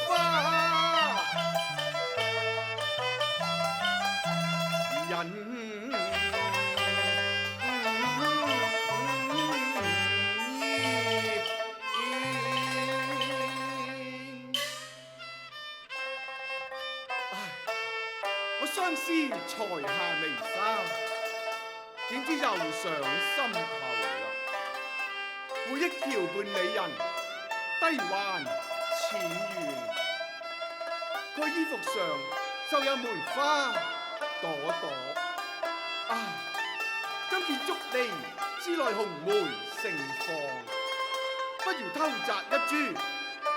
花，人我相思才下眉梢，點知又上心頭啦。回憶橋畔美人，低還淺願。佢衣服上就有梅花朵朵。今見竹籬之內紅梅盛放，不如偷摘一株，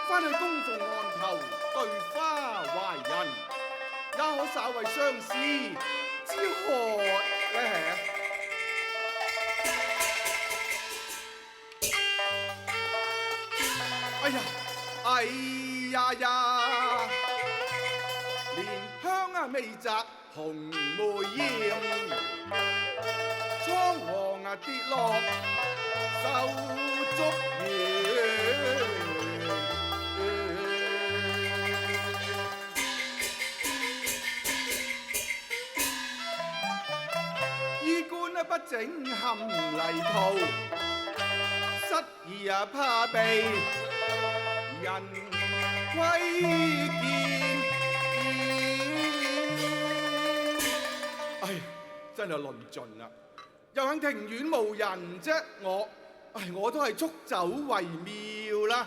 翻去供奉案頭對花懷人，也可稍為相思之何呢？哎呀呀，蓮香未摘紅梅艷，蒼黃跌落手足緣。衣冠不整陷泥途，失意怕被人窺見。真係論盡啦！又肯庭院無人啫，我都係速走為妙啦。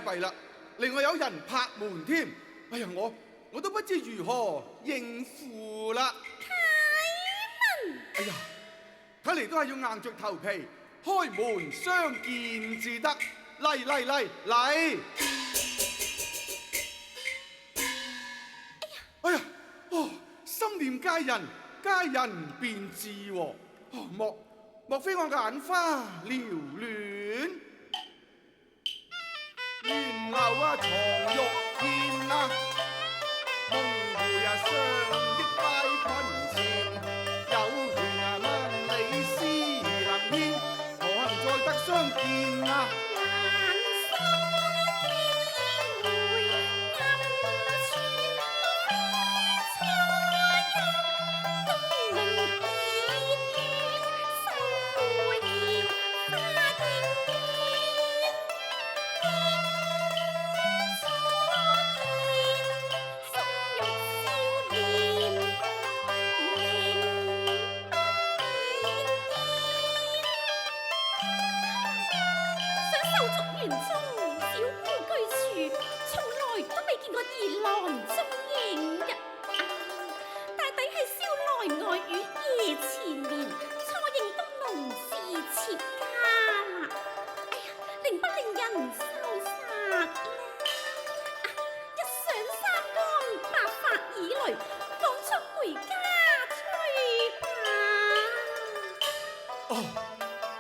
弊啦！另外有人拍門添，我都不知如何應付啦。啟文，睇嚟都係要硬着頭皮開門相見至得。嚟！心念佳人便至喎。莫非我眼花繚亂？願留床玉燕夢回相憶拜裙前，有緣萬里絲能牽，何幸再得相見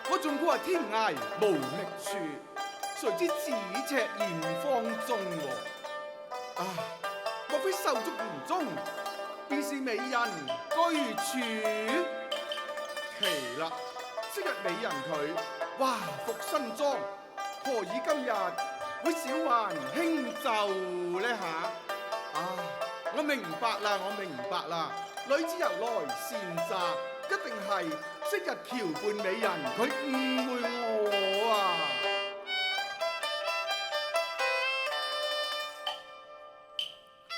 我仲估係天涯無覓處，誰知咫尺炎芳中喎。莫非秀竹園中便是美人居處？奇啦！昔日美人佢華服新裝，何以今日會小還輕奏呢下？我明白啦！女子由來善詐，一定係昔日橋畔美人佢誤會我啊！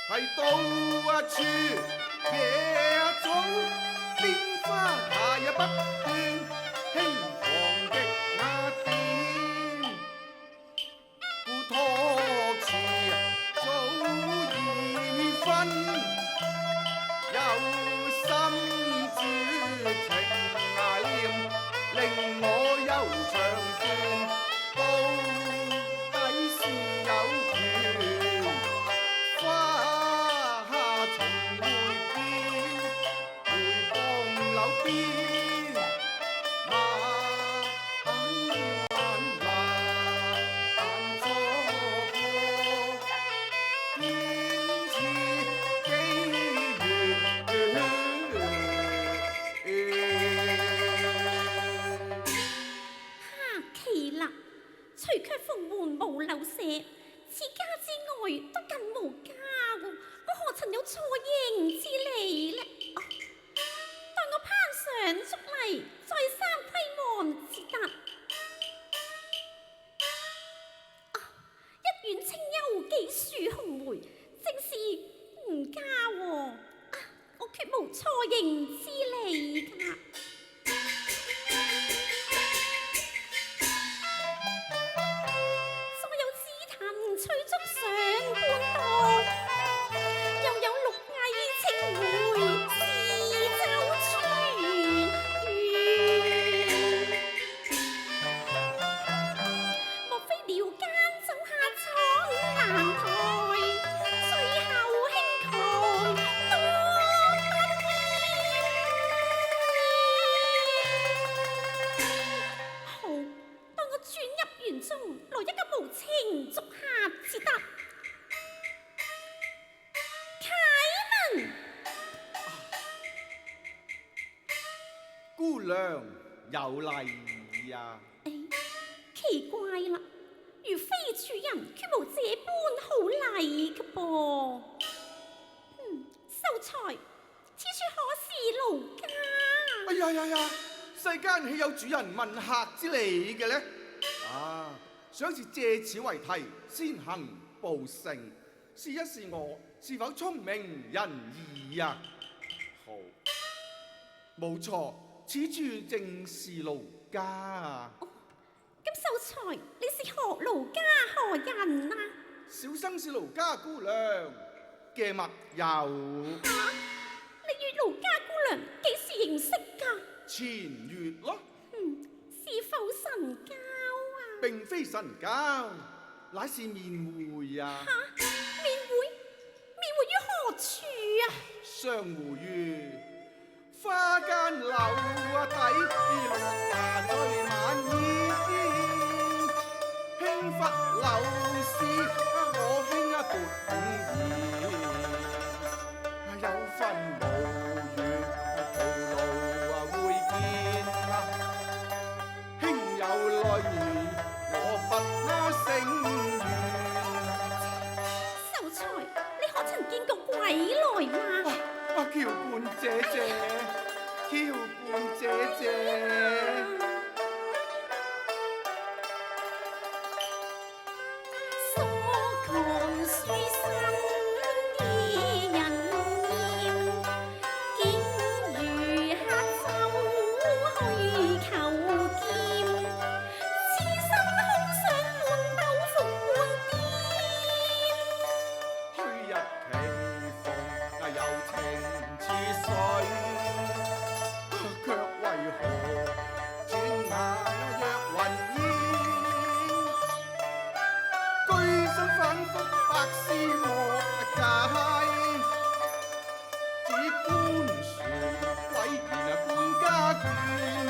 係到處野草變花下也不斷，輕狂極那點故托詞有心主情念，令我悠長斷，到底是有緣，花下重會見，回傍柳邊，晚晚還錯過，天賜機緣。奇啦，除卻鳳門無柳舍，此家之外都更無家喎。我何曾有錯認之理呢？待我攀上竹嚟，再三窺望至得。一院清幽，幾樹紅梅，正是吾家喎。我決無錯認之理㗎。翠竹上半代，又有綠藝青梅是周全緣。莫非撩間走下闖蘭台，最後輕狂多不厭。好，當我轉入園中，來一個無情竹客至得。啟文，姑娘有禮呀！奇怪啦，如非主人，決無這般好禮嘅噃。秀才，此處可是奴家？哎呀呀呀！世間豈有主人問客之理嘅呢？想是借此為題，先行報成，試一試我是否聰明仁義呀？好，冇錯，此處正是奴家啊！咁秀才，你是何奴家何人啊？小生是奴家姑娘，嘅物有。你與奴家姑娘幾時認識㗎？前月咯。是否神交啊？並非神交，乃是面會啊！面會於何處啊？相會於花間柳底，綠芽最滿意，輕拂柳絲，我輕一撥有分無緣，徒勞會見輕有淚，我不那聲緣。秀才，你可曾見過鬼來嗎？橋伴姐姐，橋伴姐姐。所講書生啲人厭，竟如黑走去求劍，痴心空想滿斗鳳冠顛。虛日期逢，柔情似水，卻為何轉眼若雲煙？居心反覆百思莫解，只觀船鬼言半家眷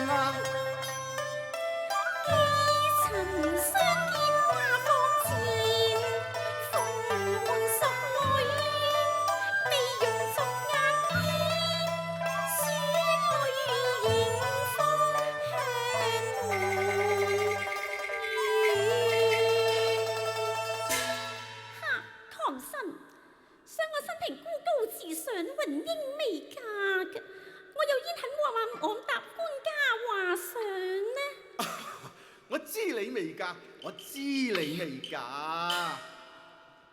啊！幾曾相見花房前，鳳門淑女，未容逐眼見，書裏迎風向門哈，狂身，想我生平孤高自上，雲英未嫁嘅，我又焉肯話答官家話上呢？我知你未嫁，我知你未嫁。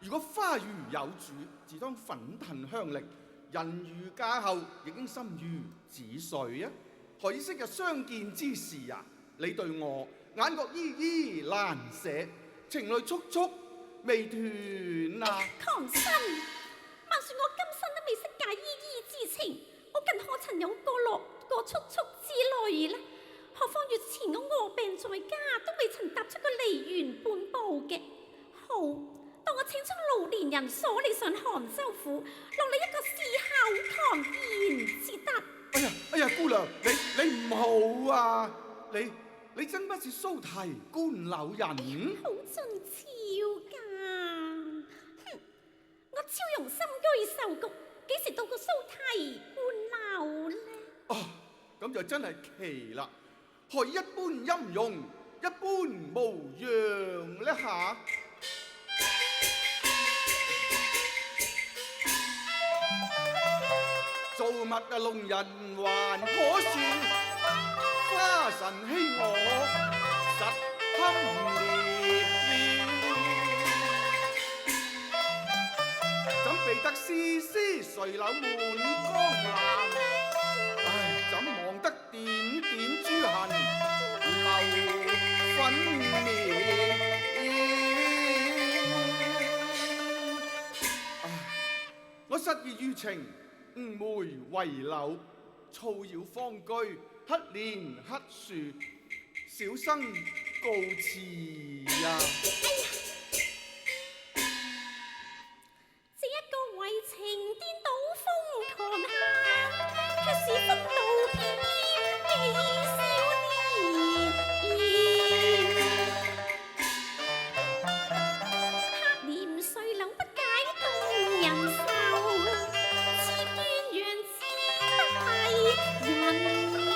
如果花如有主，自當奮騰鄉力；人如嫁後，亦應心如止水啊！何以昔日相見之時啊，你對我眼角依依難捨，情淚速速未斷啊！狂身，萬說我今生都未識解依依之情，我更可曾有過速之類呢？何況月前我臥病在家，都未曾踏出個梨園半步嘅。好，當我請出老年人鎖你上杭州府，落你一個侍候堂言至得。哎呀，姑娘，你唔好啊！你真不是蘇提官柳人？好俊俏噶！哼，我超容深居秀局，幾時到過蘇提官柳呢？哦，咁就真係奇啦！何以一般音容，一般模樣呢下？造物啊，弄人還可恕，花神欺我實堪裂了。怎避得絲絲垂柳滿江南？唉，怎望得點點朱痕流粉面？唉，我失意於情，誤梅為柳，騷擾芳居，乞憐乞樹，小生告辭呀！這一個為情顛倒瘋狂客，卻是風度翩翩美少年。黑臉碎柳不解動人愁，似鸳鸯之不係人會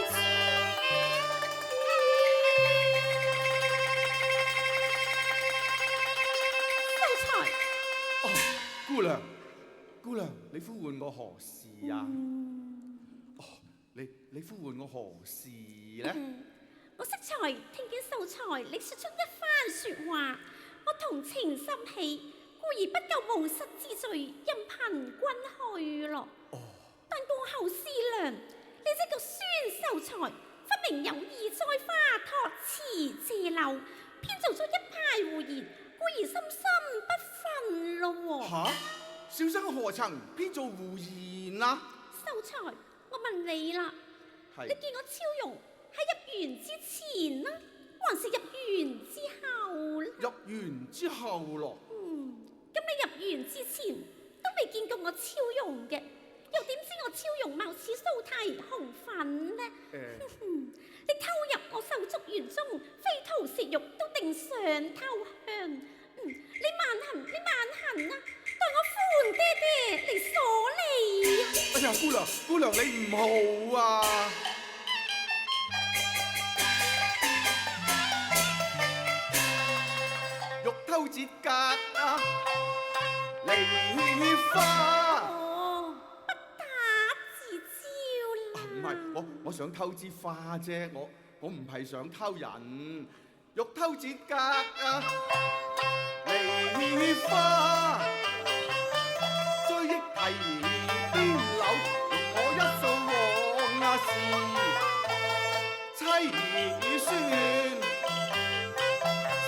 轉。秀才。哦，姑娘，你呼喚我何事呀？哦，你呼喚我何事呢？我適才聽見秀才你說出一番說話，我同情心起，故而不夠無實之罪，任憑君去咯。但過後思量，你這個孫秀才，分明有意栽花託詞借柳，編造咗一派胡言，故而心心不忿咯。吓，小生何曾編造胡言啊？秀才，我問你啦，你見我超容係入園之前啦，還是入園之後咧？入園之後咯。咁你入園之前都未見過我超容嘅，又點知我超容貌似蘇提紅粉呢？你偷入我手足園中，非圖食肉都定上偷香。你慢行啊！待我夫爹爹嚟鎖你啊！哎呀，姑娘你唔好啊！欲偷節格啊，梨花。哦，不打自招啦！唔係，我想偷支花啫，我唔係想偷人。欲偷節格啊，梨花。追憶提邊柳，我一掃往事凄酸。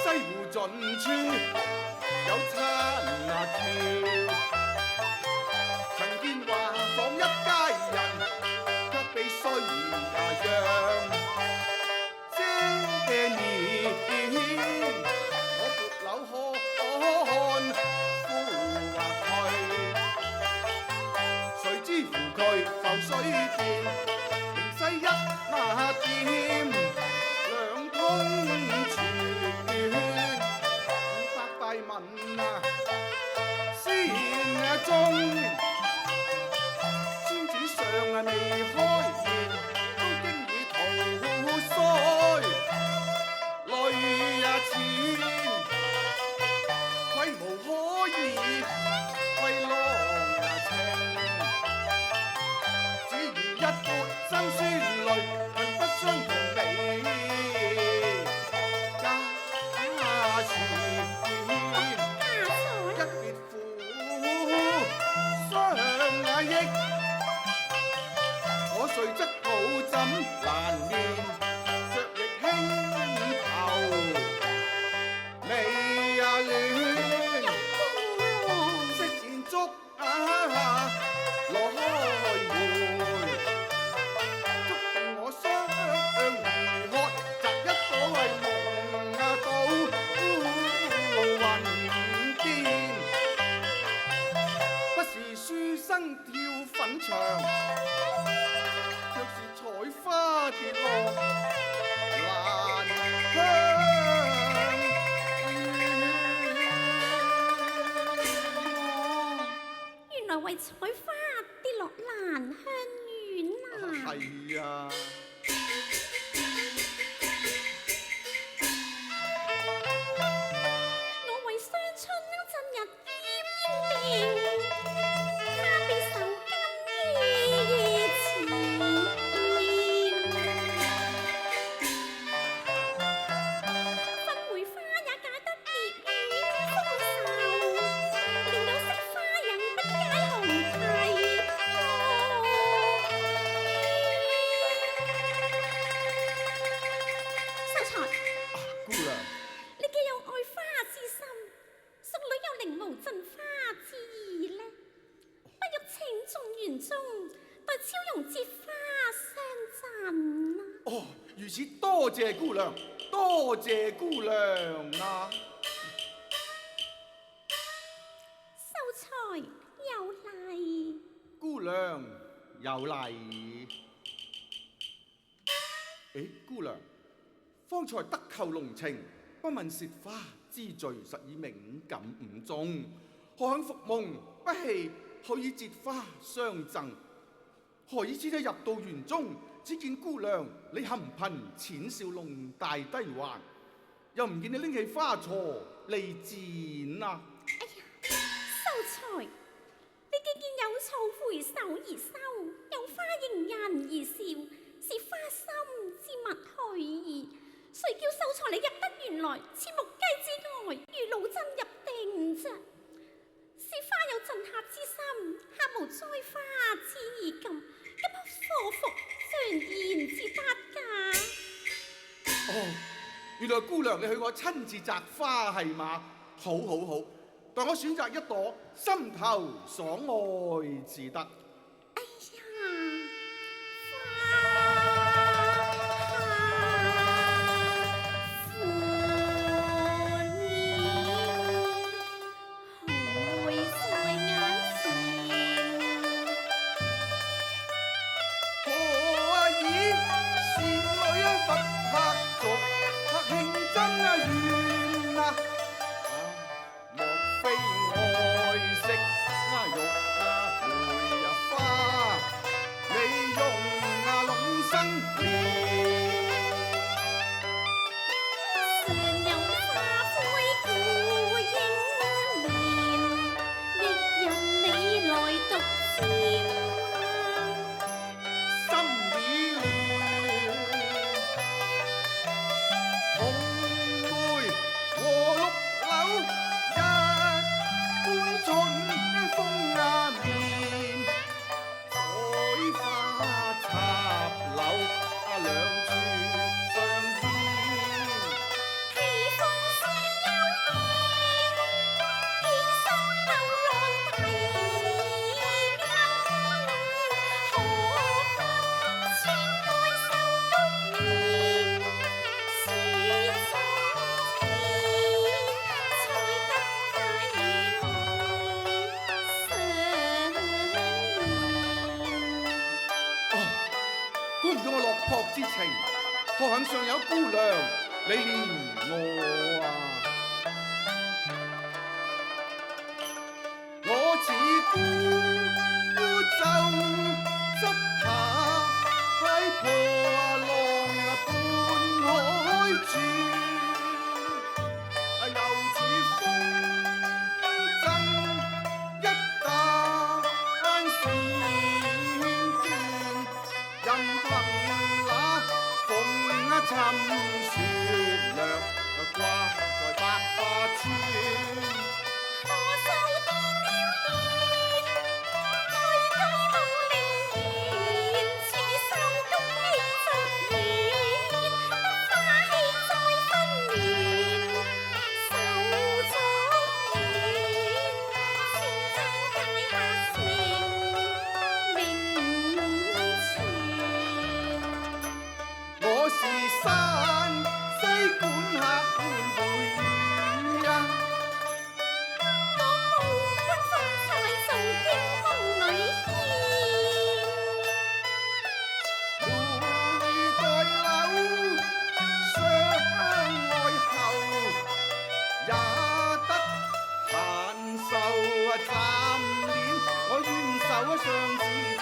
西湖盡處有餐橋，曾見華房一家人，卻被衰讓遮面。我撥柳看枯退，誰知乎佢浮水澱，靈犀一點，兩通傳。500大文啊，先中，宣紙上未開言，都經已桃腮，淚淺，愧無可言，為郎情，只如一潑辛酸淚，恨不相同美家傳。一別負傷憶，我來回，觸動我雙如渴，摘一朵為夢到雲邊。不是書生跳粉牆，卻是採花跌落蘭香。原來為採花跌落蘭香園啊！係啊，我為雙春真日奄奄定，他必受今夜纏。分梅花也解得烈戀風愁，令到惜花人不解紅題。秀才，姑娘，你既有愛花之心，淑女有寧無盡花之意呢？不欲請眾園中，待超容折花相贈啊！哦，如此多謝姑娘，多謝姑娘啊！秀才有禮。姑娘有禮。誒，姑娘，方才得叩濃情，不問涉花之罪，實以敏感誤中。何享復夢不棄，可以折花相贈？何以此日入到園中，只見姑娘你含貧淺笑弄大低環，又唔見你拎起花鋤嚟剪啊！哎呀，秀才，你既見有草回首而收，有花迎人而笑，是花心之物去矣。誰叫秀才你入得園來，切木雞之外，如老僧入定啫？是花有贈客之心，客無栽花之意咁，一不可服常言之得㗎。哦，原來姑娘你許我親自摘花係嘛？好好好，待我選擇一朵心頭所愛至得。哎呀，估唔到我落魄之情，何幸尚有姑娘你憐我啊！我似孤舟執下喺破浪半海處，又似風箏一旦線斷，任憑那風侵雪掠，掛在百花村。相思